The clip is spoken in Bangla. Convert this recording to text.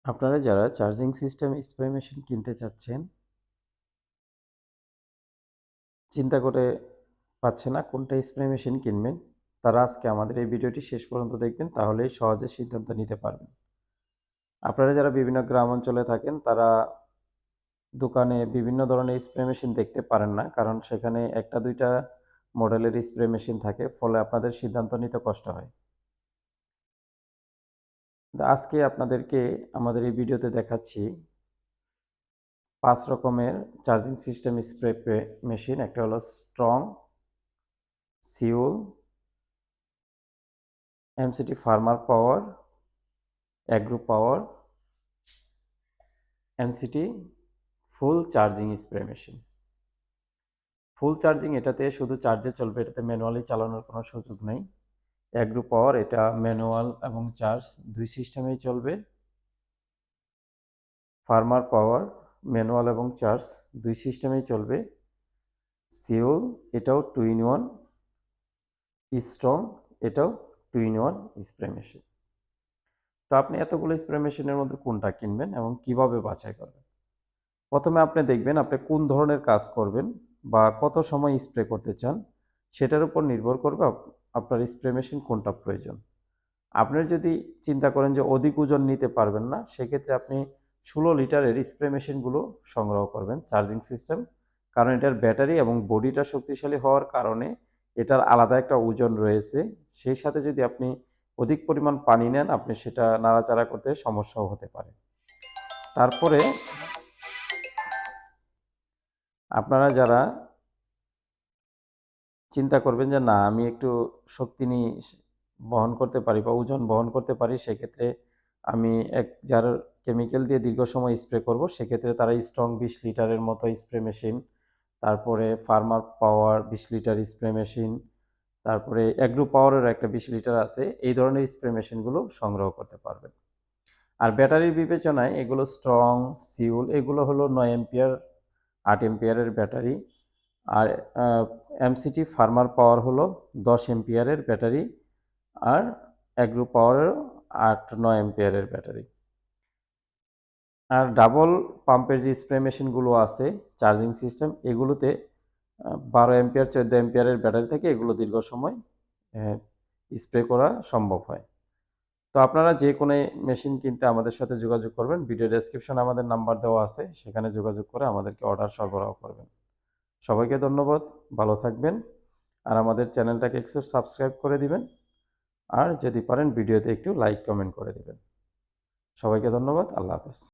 আপনারা যারা চার্জিং সিস্টেম স্প্রে মেশিন কিনতে চাচ্ছেন, চিন্তা করে পাচ্ছেন না কোনটা স্প্রে মেশিন কিনবেন, তারা আজকে আমাদের এই ভিডিওটি শেষ পর্যন্ত দেখবেন, তাহলেই সহজে সিদ্ধান্ত নিতে পারবেন। আপনারা যারা বিভিন্ন গ্রাম অঞ্চলে থাকেন, তারা দোকানে বিভিন্ন ধরনের স্প্রে মেশিন দেখতে পারেন না, কারণ সেখানে ১টা ২টা মডেলের স্প্রে মেশিন থাকে, ফলে আপনাদের সিদ্ধান্ত নিতে কষ্ট হয়। আজকে আপনাদেরকে আমাদের এই ভিডিওতে দেখাচ্ছি ৫ রকমের চার্জিং সিস্টেম স্প্রে মেশিন। একটা হলো স্ট্রং, সিউল, এমসিটি ফার্মার পাওয়ার, অ্যাগ্রো পাওয়ার, এমসিটি ফুল চার্জিং স্প্রে মেশিন। ফুল চার্জিং এটাতে শুধু চার্জে চলবে, এটাতে ম্যানুয়ালি চালানোর কোনো সুযোগ নেই। অ্যাগ্রো পাওয়ার এটা ম্যানুয়াল এবং চার্জ দুই সিস্টেমেই চলবে। ফার্মার পাওয়ার ম্যানুয়াল এবং চার্জ দুই সিস্টেমেই চলবে। সিউল এটাও 2 in 1, স্ট্রং এটাও 2 in 1 স্প্রে মেশিন। তো আপনি এতগুলো স্প্রে মেশিনের মধ্যে কোনটা কিনবেন এবং কিভাবে বাছাই করবেন? প্রথমে আপনি দেখবেন আপনি কোন ধরনের কাজ করবেন বা কত সময় স্প্রে করতে চান, সেটার উপর নির্ভর করবে আপনার স্প্রে মেশিন কোনটা প্রয়োজন। আপনার যদি চিন্তা করেন যে অধিক ওজন নিতে পারবেন না, সেক্ষেত্রে আপনি ১৬ লিটারের স্প্রে মেশিনগুলো সংগ্রহ করবেন চার্জিং সিস্টেম। কারণ এটার ব্যাটারি এবং বডিটা শক্তিশালী হওয়ার কারণে এটার আলাদা একটা ওজন রয়েছে। সেই সাথে যদি আপনি অধিক পরিমাণ পানি নেন, আপনি সেটা নাড়াচাড়া করতে সমস্যাও হতে পারে। তারপরে আপনারা যারা চিন্তা করবেন যে না আমি একটু শক্তি বহন করতে পারি বা ওজন বহন করতে পারি, সেক্ষেত্রে আমি যার কেমিক্যাল দিয়ে দীর্ঘ সময় স্প্রে করব, সেক্ষেত্রে তারা স্ট্রং ২০ লিটারের মতো স্প্রে মেশিন, তারপরে ফার্মার পাওয়ার ২০ লিটার স্প্রে মেশিন, তারপরে অ্যাগ্রো পাওয়ারের একটা ২০ লিটার আছে, এই ধরনের স্প্রে মেশিনগুলো সংগ্রহ করতে পারবেন। আর ব্যাটারির বিবেচনায় এগুলো স্ট্রং, সিউল এগুলো হলো ৯ এম্পিয়ার ৮ এম্পিয়ারের ব্যাটারি। আর এমসিটি ফার্মার পাওয়ার হলো ১০ এম্পিয়ারের ব্যাটারি। আর অ্যাগ্রো পাওয়ারেরও ৮-৯ এম্পিয়ারের ব্যাটারি। আর ডাবল পাম্পের যে স্প্রে মেশিনগুলো আছে চার্জিং সিস্টেম, এগুলোতে ১২ এম্পিয়ার ১৪ এম্পিয়ারের ব্যাটারি থেকে এগুলো দীর্ঘ সময় স্প্রে করা সম্ভব হয়। তো আপনারা যে কোনো মেশিন কিনতে আমাদের সাথে যোগাযোগ করবেন। ভিডিও ডেসক্রিপশনে আমাদের নাম্বার দেওয়া আছে, সেখানে যোগাযোগ করে আমাদেরকে অর্ডার সরবরাহ করবেন। সবাইকে ধন্যবাদ, ভালো থাকবেন। আর আমাদের চ্যানেলটাকে একটু সাবস্ক্রাইব করে দিবেন। আর যদি পারেন ভিডিওতে একটু লাইক কমেন্ট করে দিবেন। সবাইকে ধন্যবাদ, আল্লাহ হাফেজ।